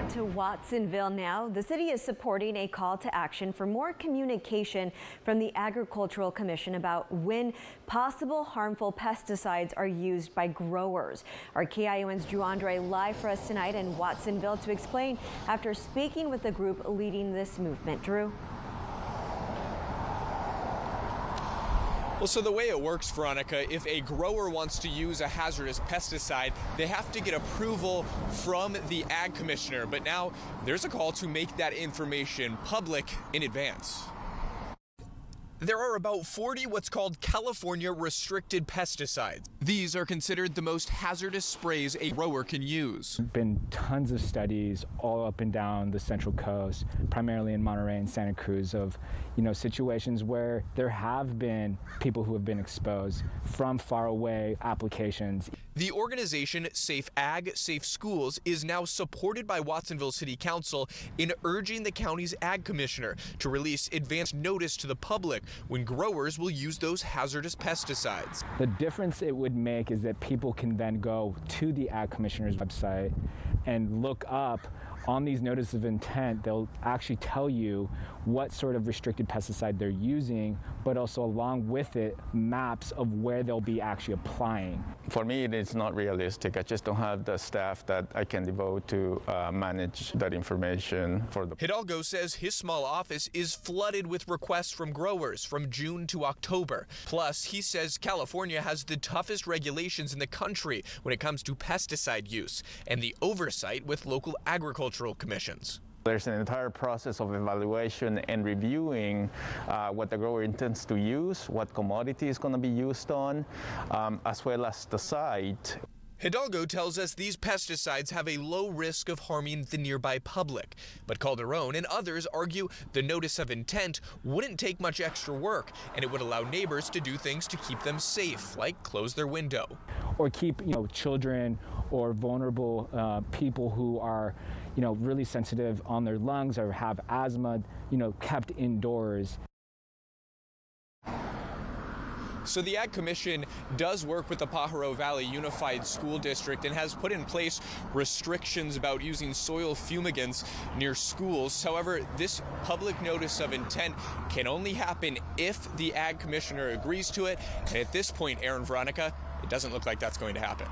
To Watsonville now. The city is supporting a call to action for more communication from the Agricultural Commission about when possible harmful pesticides are used by growers. Our KION's Drew Andre live for us tonight in Watsonville to explain after speaking with the group leading this movement. Drew? Well, so the way it works, Veronica, if a grower wants to use a hazardous pesticide, they have to get approval from the ag commissioner. But now there's a call to make that information public in advance. There are about 40 what's called California restricted pesticides. These are considered the most hazardous sprays a grower can use. There have been tons of studies all up and down the Central Coast, primarily in Monterey and Santa Cruz, of situations where there have been people who have been exposed from faraway applications. The organization Safe Ag, Safe Schools is now supported by Watsonville City Council in urging the county's ag commissioner to release advance notice to the public when growers will use those hazardous pesticides. The difference it would make is that people can then go to the ag commissioner's website and look up on these notices of intent. They'll actually tell you what sort of restricted pesticide they're using, but also along with it, maps of where they'll be actually applying. For me, it's not realistic. I just don't have the staff that I can devote to manage that information for the... Hidalgo says his small office is flooded with requests from growers from June to October. Plus, he says California has the toughest regulations in the country when it comes to pesticide use and the oversight with local agricultural commissions. There's an entire process of evaluation and reviewing what the grower intends to use, what commodity is going to be used on, as well as the site. Hidalgo tells us these pesticides have a low risk of harming the nearby public. But Calderon and others argue the notice of intent wouldn't take much extra work, and it would allow neighbors to do things to keep them safe, like close their window. Or keep children or vulnerable people who are really sensitive on their lungs or have asthma kept indoors. So the Ag Commission does work with the Pajaro Valley Unified School District and has put in place restrictions about using soil fumigants near schools. However, this public notice of intent can only happen if the Ag Commissioner agrees to it. And at this point, Aaron, Veronica, it doesn't look like that's going to happen.